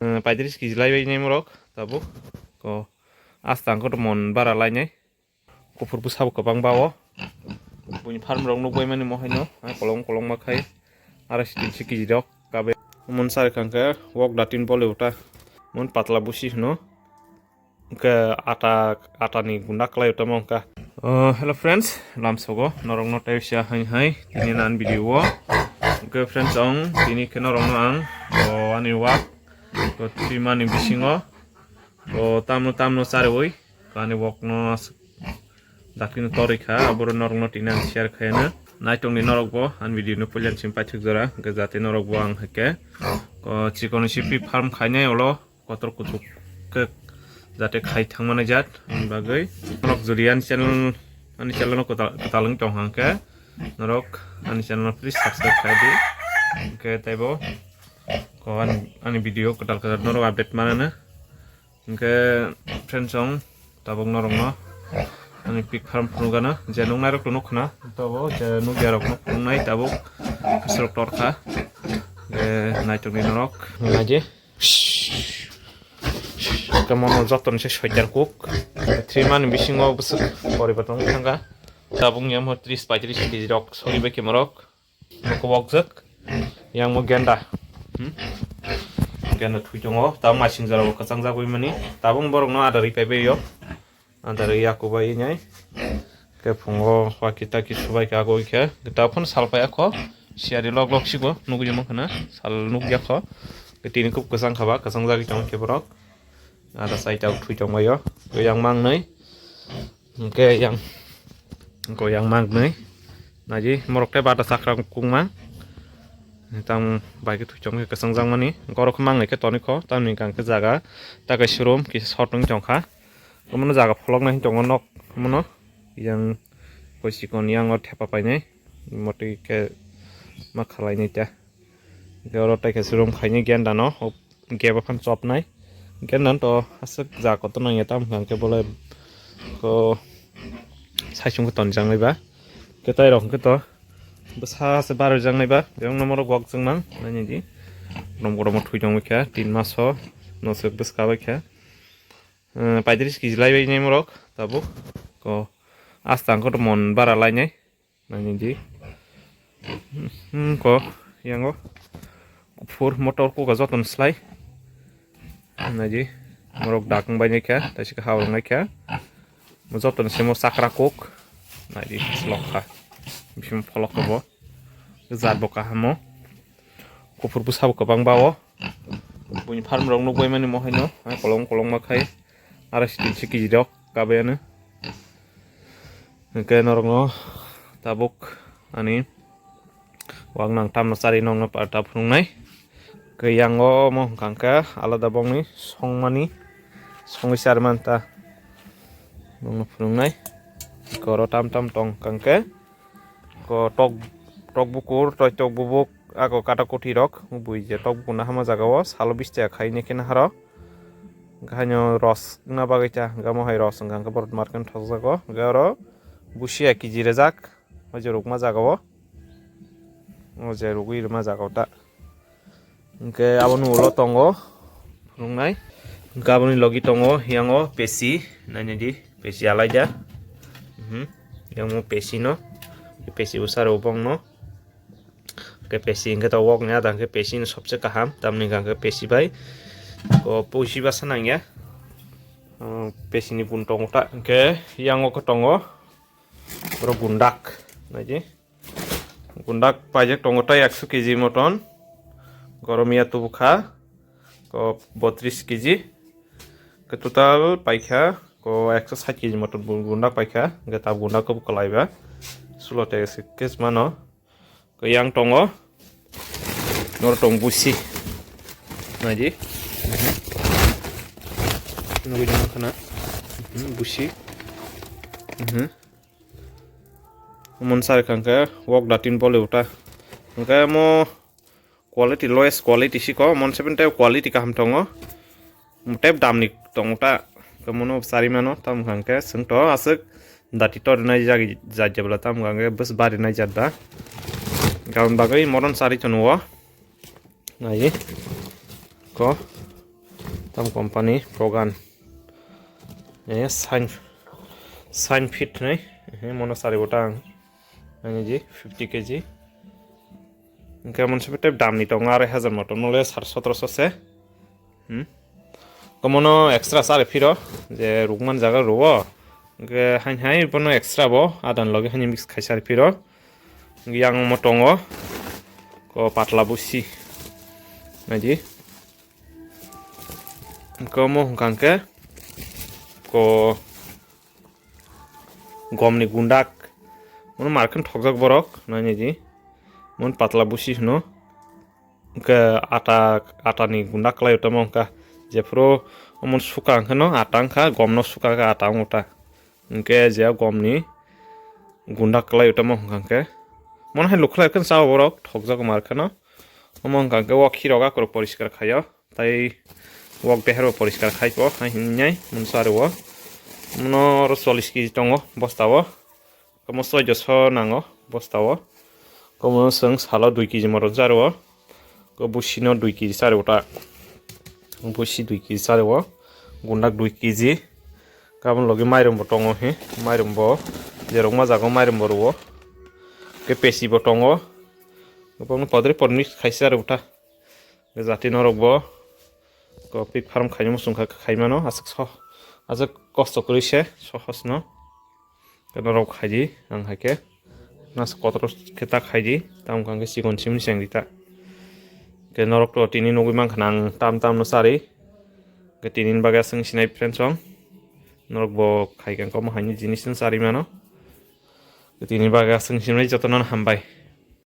35 kg लायबाय मरक दाबो ko astang ko mon bara lainai kufur busab kabang bawo buni farm rong no boy mani mo haino kolong kolong makai ara sitin siki jidok kabe mon sar kanka wok datin bole uta mon patla busi no ke ata ni gunda klai uta mongka hello friends lam sogo norong no taisya hai tini nan video wo ke friends ong tini ke norong no ang ko ani wak ko timani bisingo ko tamno sare woi kane wok no dakin torika abur norong no tinan share khayana naitong ni norok bo an video no pulian simpai thukjara gajate norok bo ang hake ko chikon sipi farm khainai olo kotor kutuk ke jate khai thangmana jat bagai norok jurian channel ani channel no kotalang tong hangke norok ani channel please subscribe khaidi ke taibo ko ani video kotal norok update mana ke friends ong tabong norong no ani pig farm punugana janung narok nukna tabo janung jarok nuknai tabo keserok torka naitung ni norok ngaje kemono joton se sojar kuk triman bisingo busuk poribatong thanga tabung yam 30 35 kg rok sori be kemorok ko wokjak yang mo genda genda thujongo ta masing jarok kachang jagoi mani tabung borok no adari pebe yo antara aku bayi nyai ke pungo wakita ki subai ka go ke kita pun salpai ako siari log sigo nugu jemo kana sal nug ya ko ke tini kup kasang khaba kasang jagi tong ke borok ada sai tau thui tong bayo ko yang mang nai ke yang ko yang mang nai naji morok te bata sakrang kungma tam bai ke thui tong ke kasang jang mani gorok mang ke toni ko tam ni kang ke jaga ta ke showroom ki shotong tong kha kemudian jaga vlog nih jongon nok kemudian yang kosikon yang ngot apa nih moti ke makalai nih cah kalau tak ke serum kayaknya gian dano ke apa kan shop nih gian dan to asik jaga tuh nanya tam kan ke boleh ko saya cuma tonjang nih ba kita irong kita besar sebaru jang nih ba yang nomor gua jeng mang nanya di nomor tuh jang mereka 3 mas ho nosek besar mereka 35 kg लायबाय मरक दाबो को astang ko mon bara lainai nani di ko yango fur motor ko gajoton slai naji morok dakang banyak ya tasi ka hawang ka mojoton semo sakra kok naji slokha bishim pholok bo zat boka hamo ko fur busab ko bang bawo buni farm rong no boy mani mo haino kolong kolong makai ara sitin siki jidok kabeyana ke norong no tabuk ani wang nang tam sari nong na parta phungnai ke yango mo kangka alada bongni songmani songisar manta nong phungnai koro tam tong kangke ko tok bukur tok bubuk ako kata koti rok bui je tok bukuna hama jagawo salo biste khaine ken haro ganyo ros na bagaita gamo hai ros ngang ka borot markan thokjago garo busia kg rezak oje rukma jagawo oje rugui ruma jagota ke abonu ulo tongo rungnai gaboni logi tongo yango pesi nanya di pesi alaja yang mo pesi no pesi usar ubong no ke pesi ingka to wok nya dang ke pesi no sobse kaham tamni gang ke pesi bai ko pusi basanang ya pesi ni pun tongo tak ke yang ko tongo bro gundak naji gundak pajak tongo ta 100 kg moton goromia tubukha ko 32 kg ke total paikha ko 160 kg moton gundak paikha ke tab gundak ko kalaiba sulote kes mano ko yang tongo nor tong busi naji nugu jama kana busi mon sar kanka wok datin bole uta kanka mo quality lowest quality siko mon 7 type quality ka ham tongo type dam ni tongo ta kemono sari mano tam kanka sengto asik dati tor nai jagi jajabla tam kanka bus bari nai jadda gaun bagai moron sari chonwo nai ko tam company progan sign fit nai mono sari botang ani ji 50 kg ingka monse type dam ni tong are 1000 moto nole 1700 se komono extra sari phiro je rukman jaga ruo ingke hai bono extra bo adan loge hani mix khai sari phiro yang motongo ko patla busi naji ko mo hangke ko gomni gundak mon marken thokjak borok nani ji mon patla busi hno ke ata ni gundak klai utamo ka jefro mon suka hno atangka gomno suka ka atangota ke je gomni gundak klai utamo hangke mon hai lukhla kan sa borok thokjak markeno mon hangke wok hiroga kor poriskar khayo tai wok behero poriskar khaipo hinnai mon sarwo mono 40 kg tongo bostawo komo 600 nango bostawo komo seng salo 2 kg moro jarwo ko busino 2 kg sarwota busi 2 kg sarwo gundak 2 kg kabon logi mairum tongo he mairum bo jerok ma jago mairum borwo ke pesi bo tongo komo podre porni khaisar uta jati norok bo ko pig farm khaimo sungkha khaimano asik kosto korise sohos no norok khaji ang hake nas kotro kheta khaji tam kangke sigon simni sengrita ke norok to tini nogui man khanang tam no sari ke tinin baga sing sinai friend song norok bo khaikan ko mahani jinis sari mano ke tini baga sing sinai jotonon hambai